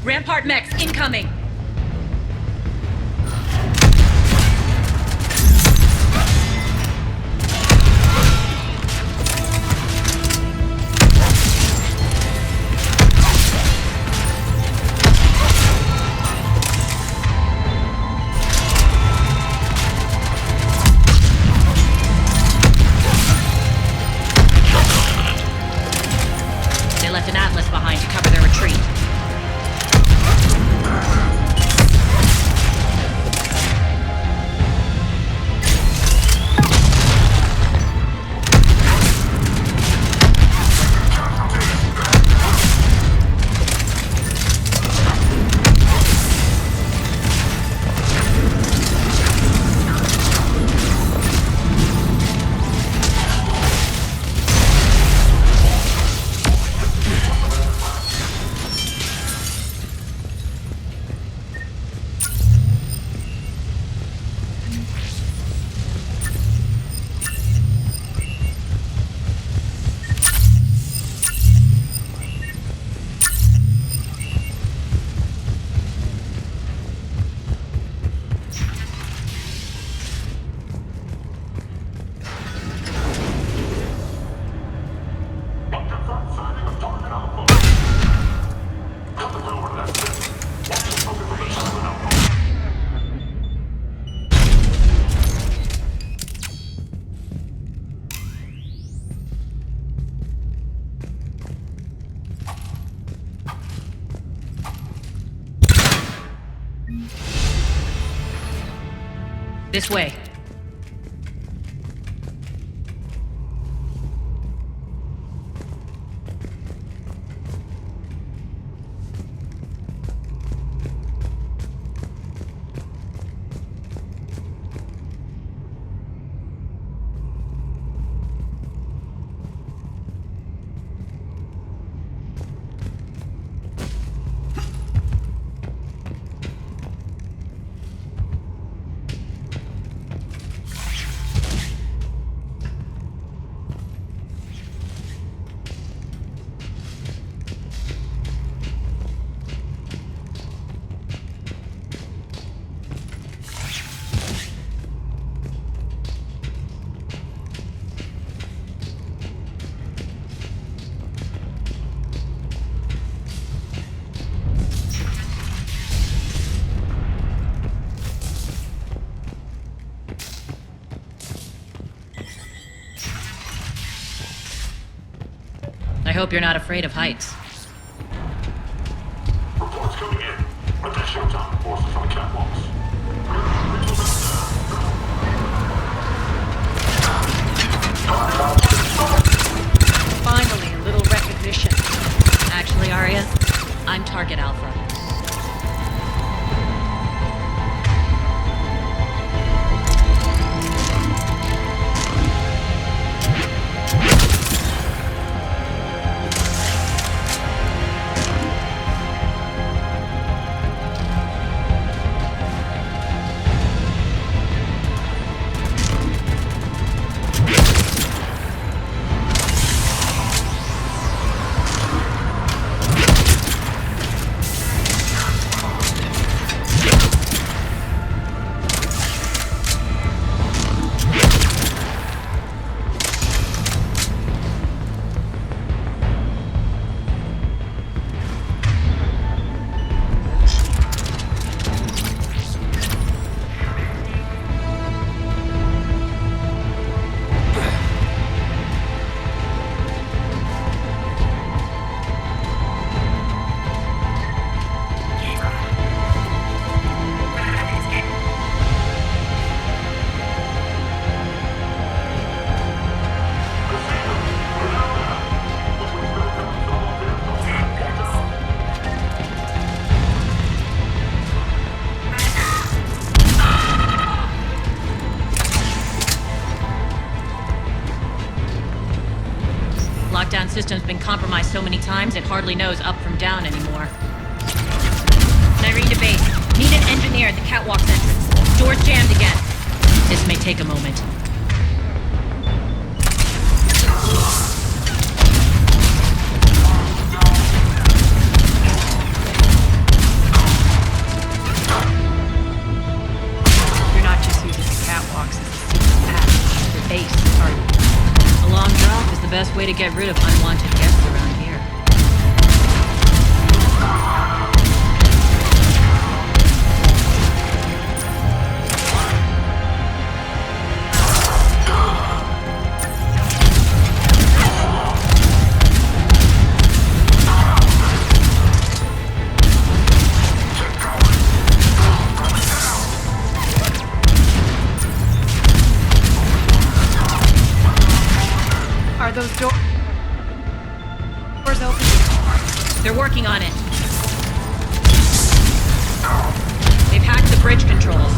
Rampart mechs incoming! They left an Atlas behind to cover their retreat. This way. I hope you're not afraid of heights. Reports coming in. Additional task forces on the catwalks. Finally, a little recognition. Actually, Arya, I'm Target Alpha. Lockdown system's been compromised so many times it hardly knows up from down anymore. Nyreen to base. Need an engineer at the catwalk's entrance. Door's jammed again. This may take a moment. get rid of unwanted guests around here. Are those doors open? They're working on it. They've hacked the bridge controls.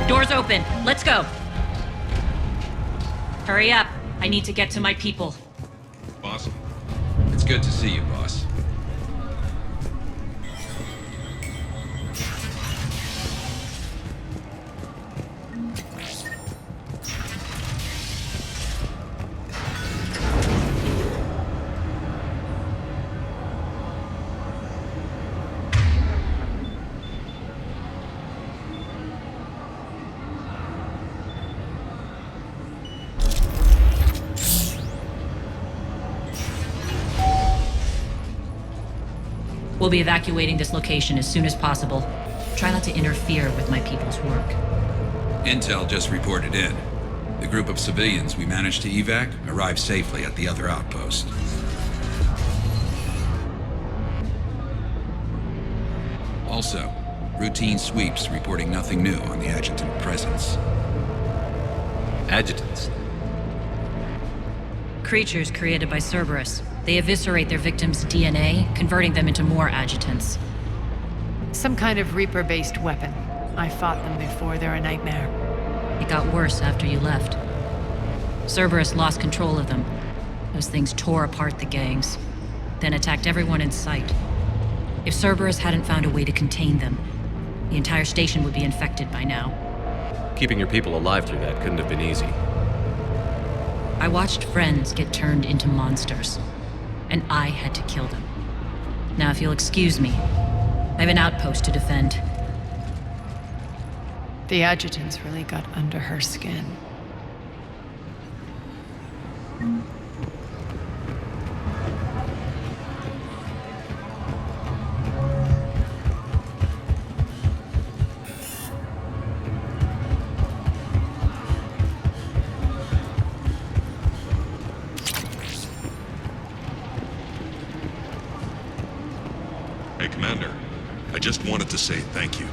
Doors open. Let's go. Hurry up. I need to get to my people. Awesome. It's good to see you, boss. We'll be evacuating this location as soon as possible. Try not to interfere with my people's work. Intel just reported in. The group of civilians we managed to evac arrived safely at the other outpost. Also, routine sweeps reporting nothing new on the adjutant presence. Adjutants? Creatures created by Cerberus. They eviscerate their victims' DNA, converting them into more adjutants. Some kind of Reaper-based weapon. I fought them before, they're a nightmare. It got worse after you left. Cerberus lost control of them. Those things tore apart the gangs, then attacked everyone in sight. If Cerberus hadn't found a way to contain them, the entire station would be infected by now. Keeping your people alive through that couldn't have been easy. I watched friends get turned into monsters, and I had to kill them. Now, if you'll excuse me, I have an outpost to defend. The adjutants really got under her skin. Hey, Commander. I just wanted to say thank you.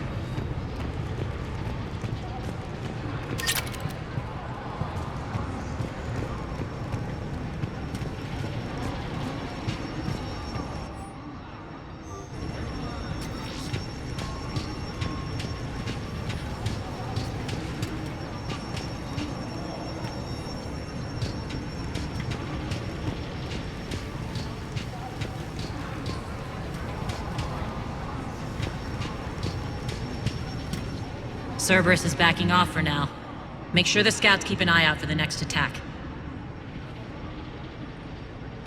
Cerberus is backing off for now. Make sure the scouts keep an eye out for the next attack.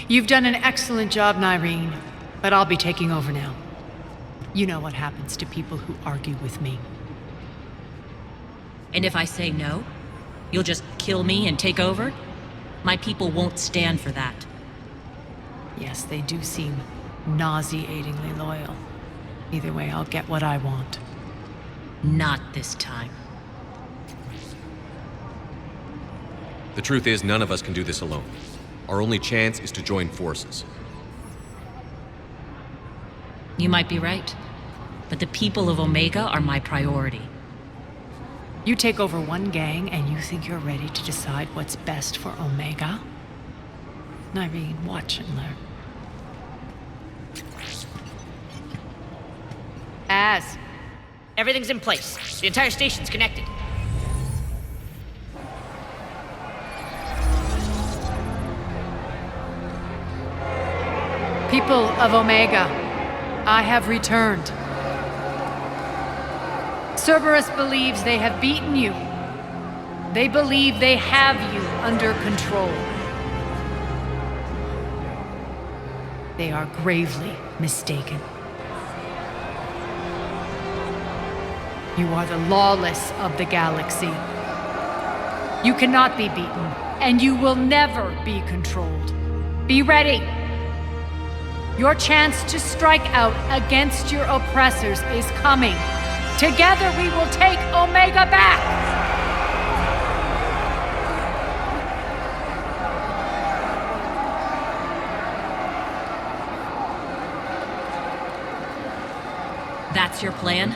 You've done an excellent job, Nyreen, but I'll be taking over now. You know what happens to people who argue with me. And if I say no, you'll just kill me and take over? My people won't stand for that. Yes, they do seem nauseatingly loyal. Either way, I'll get what I want. Not this time. The truth is, none of us can do this alone. Our only chance is to join forces. You might be right, but the people of Omega are my priority. You take over one gang and you think you're ready to decide what's best for Omega? Nyreen, watch and learn. Everything's in place. The entire station's connected. People of Omega, I have returned. Cerberus believes they have beaten you. They believe they have you under control. They are gravely mistaken. You are the lawless of the galaxy. You cannot be beaten, and you will never be controlled. Be ready. Your chance to strike out against your oppressors is coming. Together we will take Omega back! That's your plan?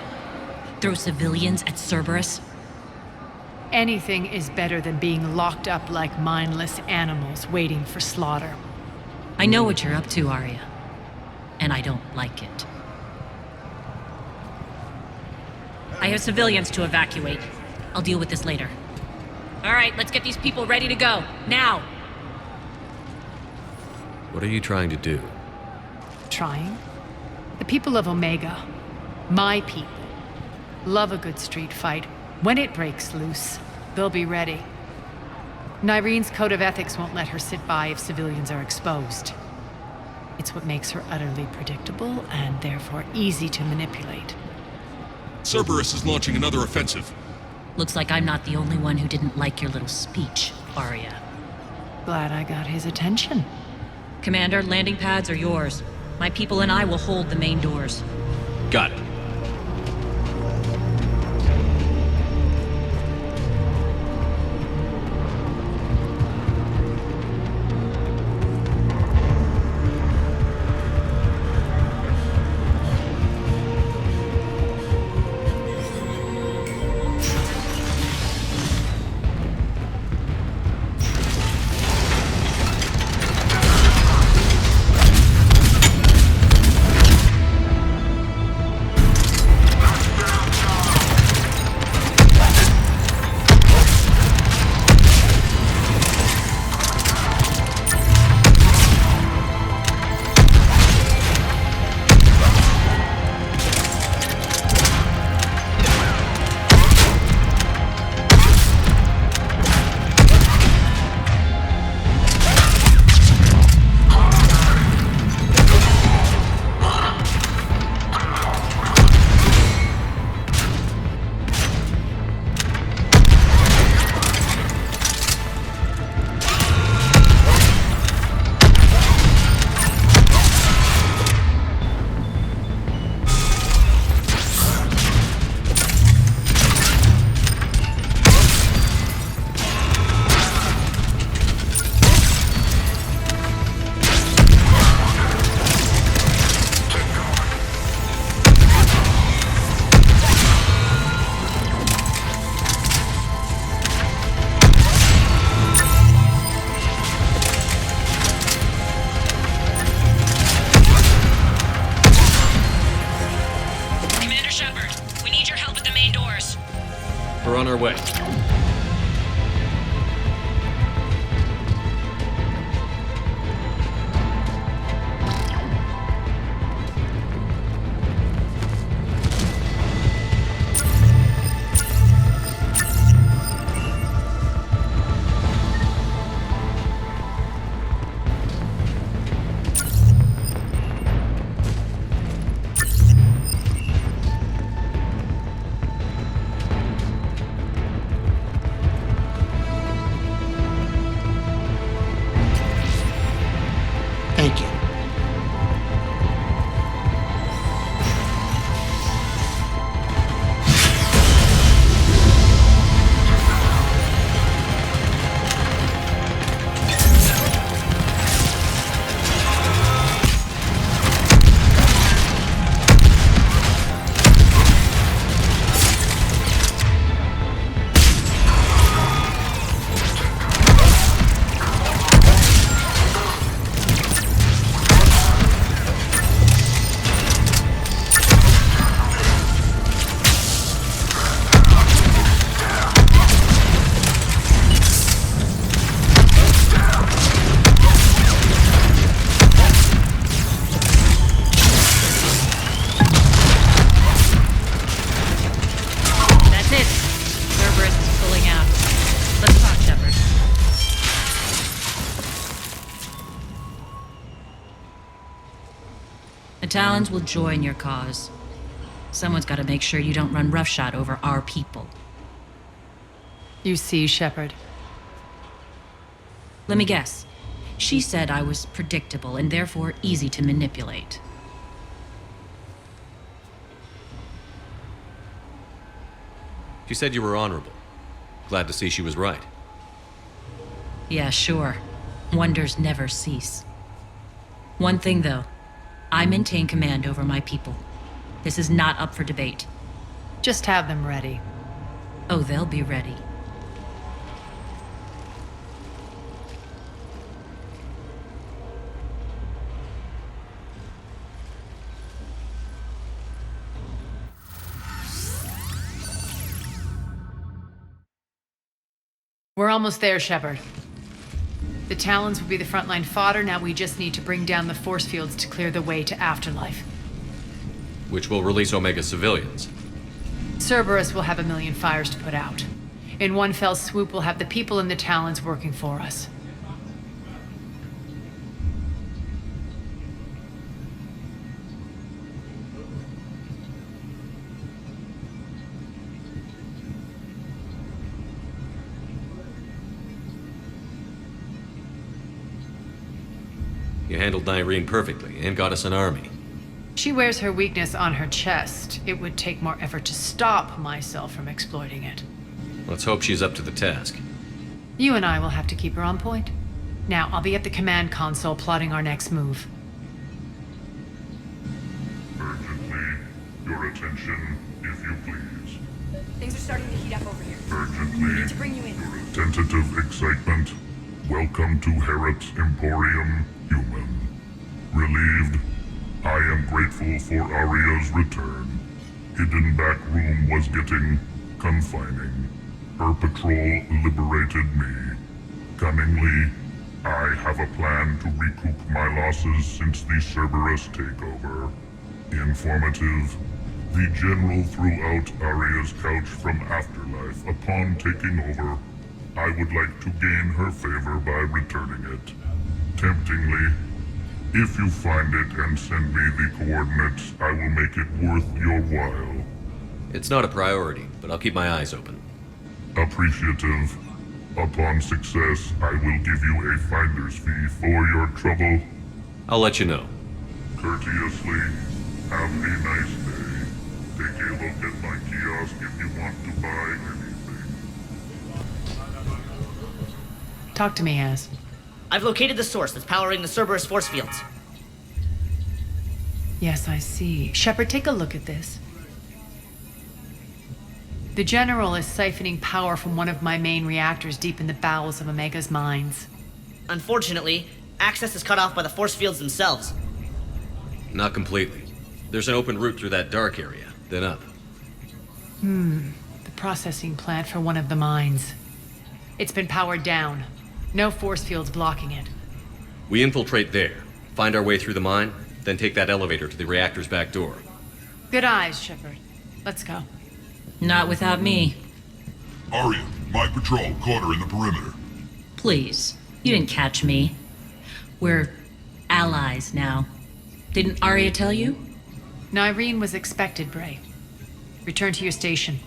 Throw civilians at Cerberus? Anything is better than being locked up like mindless animals waiting for slaughter. I know what you're up to, Arya. And I don't like it. I have civilians to evacuate. I'll deal with this later. All right, let's get these people ready to go. Now! What are you trying to do? Trying? The people of Omega, my people, love a good street fight. When it breaks loose, they'll be ready. Nyrene's code of ethics won't let her sit by if civilians are exposed. It's what makes her utterly predictable and therefore easy to manipulate. Cerberus is launching another offensive. Looks like I'm not the only one who didn't like your little speech, Arya. Glad I got his attention. Commander, landing pads are yours. My people and I will hold the main doors. Got it. We're on our way. Talons will join your cause. Someone's got to make sure you don't run roughshod over our people. You see, Shepard. Let me guess. She said I was predictable and therefore easy to manipulate. She said you were honorable. Glad to see she was right. Yeah, sure. Wonders never cease. One thing, though. I maintain command over my people. This is not up for debate. Just have them ready. Oh, they'll be ready. We're almost there, Shepard. The Talons will be the frontline fodder. Now we just need to bring down the force fields to clear the way to Afterlife. Which will release Omega civilians. Cerberus will have a million fires to put out. In one fell swoop, we'll have the people in the Talons working for us. You handled Nyreen perfectly and got us an army. She wears her weakness on her chest. It would take more effort to stop myself from exploiting it. Let's hope she's up to the task. You and I will have to keep her on point. Now, I'll be at the command console plotting our next move. Urgently, your attention, if you please. Things are starting to heat up over here. Urgently, To bring you in. your tentative excitement. Welcome to Herod's Emporium, human. Relieved, I am grateful for Aria's return. Hidden back room was getting confining. Her patrol liberated me. Cunningly, I have a plan to recoup my losses since the Cerberus takeover. Informative, the General threw out Aria's couch from Afterlife upon taking over. I would like to gain her favor by returning it. Temptingly, if you find it and send me the coordinates, I will make it worth your while. It's not a priority, but I'll keep my eyes open. Appreciative. Upon success, I will give you a finder's fee for your trouble. I'll let you know. Courteously, have a nice day. Take a look at my kiosk if you want to buy anything. Talk to me, Az. I've located the source that's powering the Cerberus force fields. Yes, I see. Shepard, take a look at this. The General is siphoning power from one of my main reactors deep in the bowels of Omega's mines. Unfortunately, access is cut off by the force fields themselves. Not completely. There's an open route through that dark area, then up. The processing plant for one of the mines. It's been powered down. No force fields blocking it. We infiltrate there, find our way through the mine, then take that elevator to the reactor's back door. Good eyes, Shepard. Let's go. Not without me. Aria, my patrol caught her in the perimeter. Please. You didn't catch me. We're allies now. Didn't Arya tell you? Nyreen was expected, Bray. Return to your station.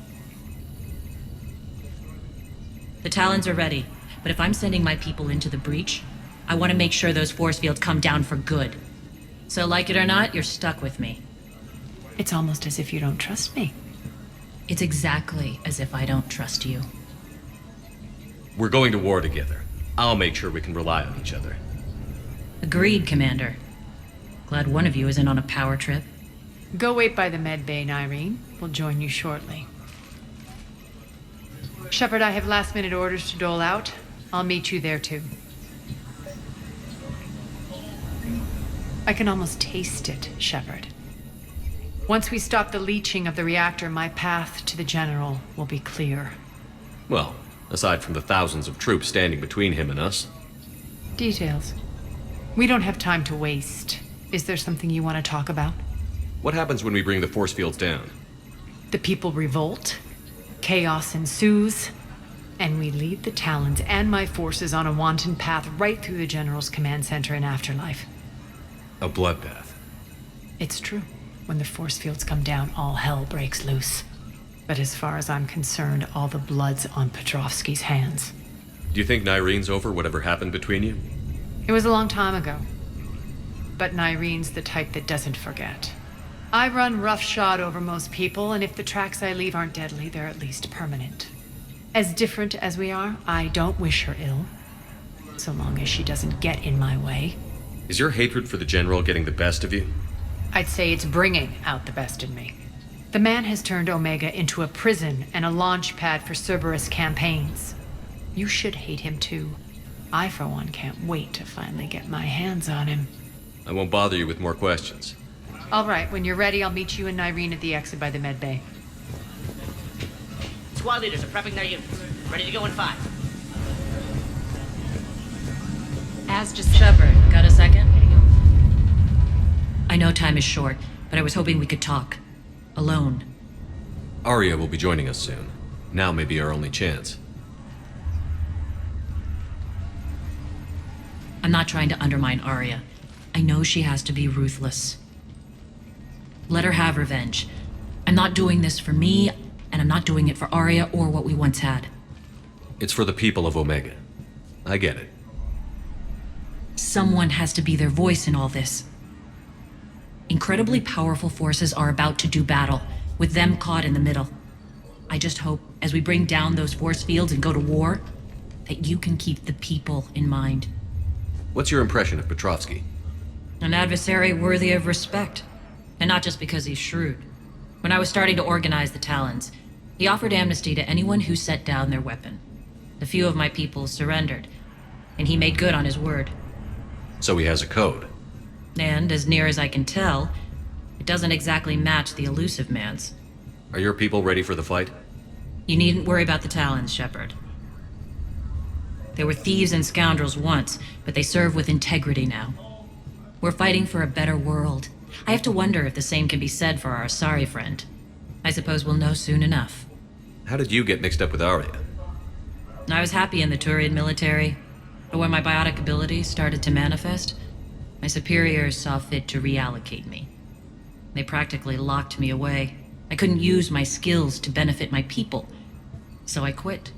The Talons are ready, but if I'm sending my people into the breach, I want to make sure those force fields come down for good. So like it or not, you're stuck with me. It's almost as if you don't trust me. It's exactly as if I don't trust you. We're going to war together. I'll make sure we can rely on each other. Agreed, Commander. Glad one of you isn't on a power trip. Go wait by the med bay, Nyreen. We'll join you shortly. Shepard, I have last-minute orders to dole out. I'll meet you there, too. I can almost taste it, Shepard. Once we stop the leaching of the reactor, my path to the General will be clear. Well, aside from the thousands of troops standing between him and us. Details. We don't have time to waste. Is there something you want to talk about? What happens when we bring the force fields down? The people revolt, chaos ensues, and we lead the Talons and my forces on a wanton path right through the General's command center in Afterlife. A bloodbath. It's true. When the force fields come down, all hell breaks loose. But as far as I'm concerned, all the blood's on Petrovsky's hands. Do you think Nyrene's over whatever happened between you? It was a long time ago. But Nyrene's the type that doesn't forget. I run roughshod over most people, and if the tracks I leave aren't deadly, they're at least permanent. As different as we are, I don't wish her ill. So long as she doesn't get in my way. Is your hatred for the General getting the best of you? I'd say it's bringing out the best in me. The man has turned Omega into a prison and a launch pad for Cerberus campaigns. You should hate him too. I, for one, can't wait to finally get my hands on him. I won't bother you with more questions. All right, when you're ready, I'll meet you and Nyrene at the exit by the med bay. Squad leaders are prepping their units. Ready to go in 5. As just Shepard, got a second? I know time is short, but I was hoping we could talk. Alone. Arya will be joining us soon. Now may be our only chance. I'm not trying to undermine Arya. I know she has to be ruthless. Let her have revenge. I'm not doing this for me, and I'm not doing it for Arya or what we once had. It's for the people of Omega. I get it. Someone has to be their voice in all this. Incredibly powerful forces are about to do battle, with them caught in the middle. I just hope, as we bring down those force fields and go to war, that you can keep the people in mind. What's your impression of Petrovsky? An adversary worthy of respect. And not just because he's shrewd. When I was starting to organize the Talons, he offered amnesty to anyone who set down their weapon. A few of my people surrendered, and he made good on his word. So he has a code. And, as near as I can tell, it doesn't exactly match the elusive man's. Are your people ready for the fight? You needn't worry about the Talons, Shepard. They were thieves and scoundrels once, but they serve with integrity now. We're fighting for a better world. I have to wonder if the same can be said for our Asari friend. I suppose we'll know soon enough. How did you get mixed up with Arya? I was happy in the Turian military, but when my biotic abilities started to manifest, my superiors saw fit to reallocate me. They practically locked me away. I couldn't use my skills to benefit my people, so I quit.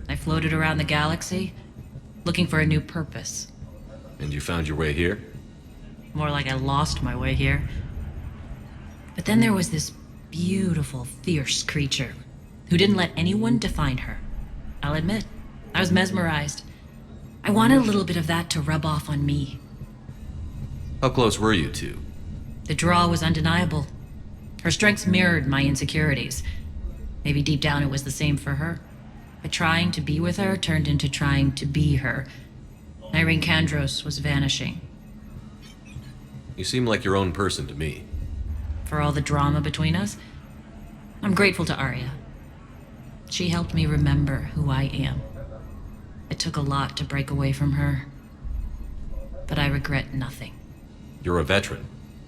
I floated around the galaxy, looking for a new purpose. And you found your way here? More like I lost my way here. But then there was this beautiful, fierce creature who didn't let anyone define her. I'll admit, I was mesmerized. I wanted a little bit of that to rub off on me. How close were you two? The draw was undeniable. Her strengths mirrored my insecurities. Maybe deep down it was the same for her. But trying to be with her turned into trying to be her. Irene Kandros was vanishing. You seem like your own person to me. For all the drama between us, I'm grateful to Arya. She helped me remember who I am. It took a lot to break away from her, but I regret nothing. You're a veteran.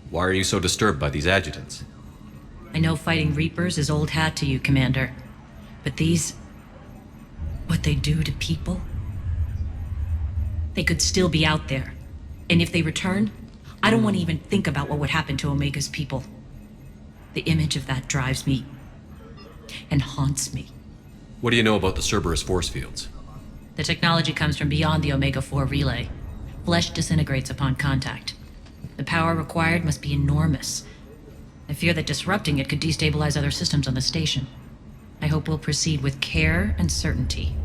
Why are you so disturbed by these adjutants? I know fighting Reapers is old hat to you, Commander, but these... what they do to people? They could still be out there, and if they return, I don't want to even think about what would happen to Omega's people. The image of that drives me and haunts me. What do you know about the Cerberus force fields? The technology comes from beyond the Omega-4 relay. Flesh disintegrates upon contact. The power required must be enormous. I fear that disrupting it could destabilize other systems on the station. I hope we'll proceed with care and certainty.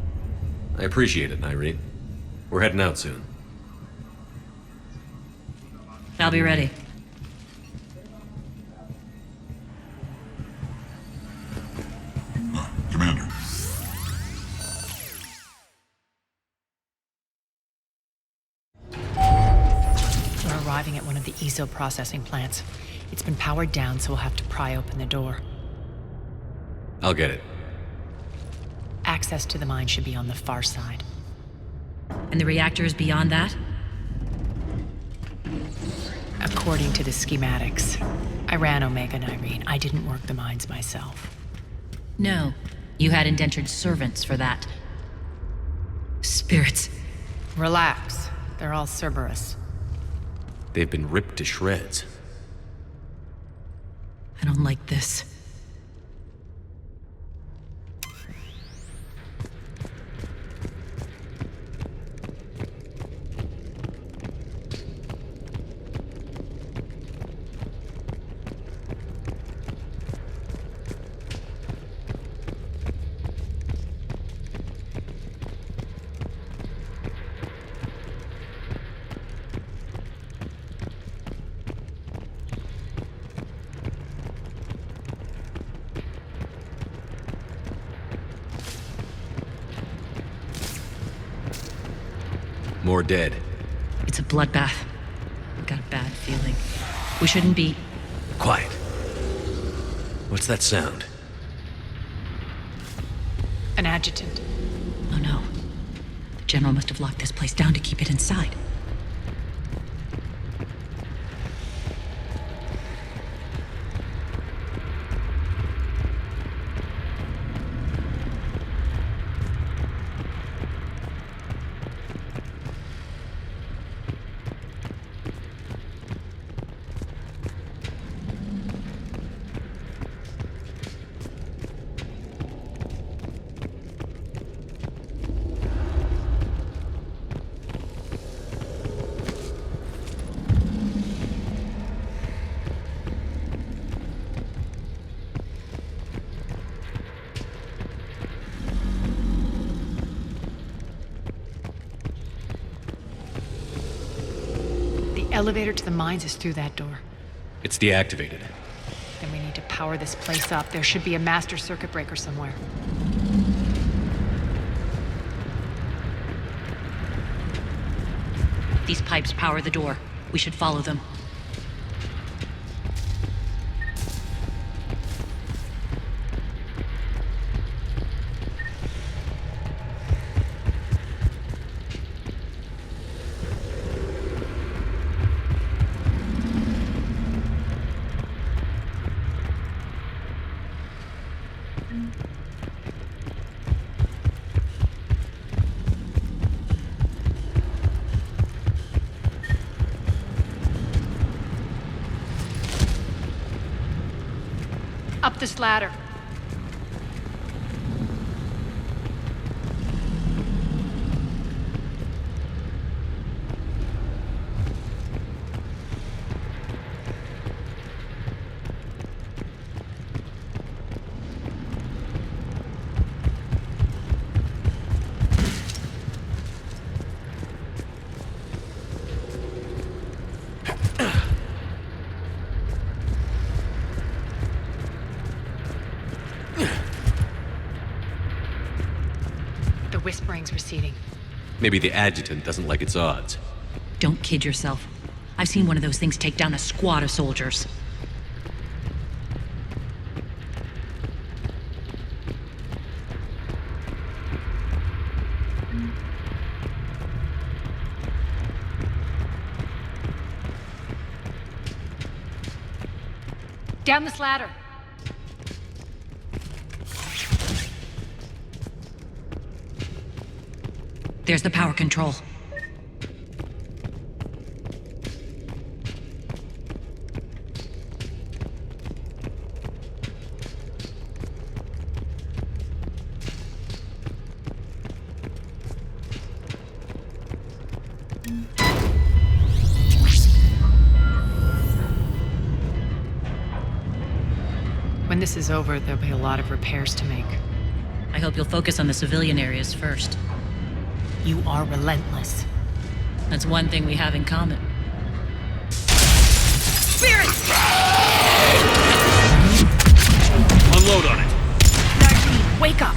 I appreciate it, Nyrene. We're heading out soon. I'll be ready. Commander. We're arriving at one of the ESO processing plants. It's been powered down, so we'll have to pry open the door. I'll get it. Access to the mine should be on the far side. And the reactor is beyond that? According to the schematics. I ran Omega, Nyrene. I didn't work the mines myself. No. You had indentured servants for that. Spirits. Relax. They're all Cerberus. They've been ripped to shreds. I don't like this. More dead. It's a bloodbath. I've got a bad feeling. We shouldn't be... Quiet. What's that sound? An adjutant. Oh no. The General must have locked this place down to keep it inside. The elevator to the mines is through that door. It's deactivated. Then we need to power this place up. There should be a master circuit breaker somewhere. These pipes power the door. We should follow them. Up this ladder. The whispering's receding. Maybe the adjutant doesn't like its odds. Don't kid yourself. I've seen one of those things take down a squad of soldiers. Down this ladder. There's the power control. When this is over, there'll be a lot of repairs to make. I hope you'll focus on the civilian areas first. You are relentless. That's one thing we have in common. Unload on it! Nardine, wake up!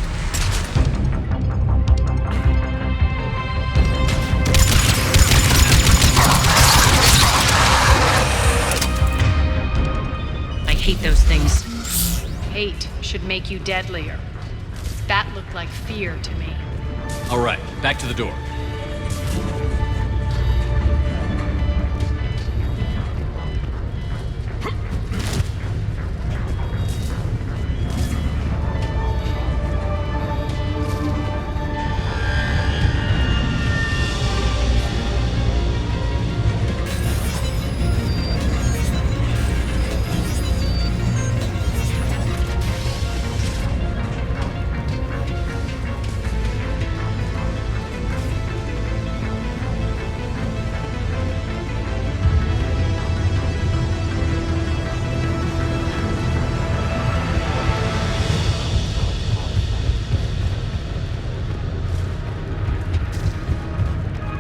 I hate those things. Hate should make you deadlier. That looked like fear to me. All right, back to the door.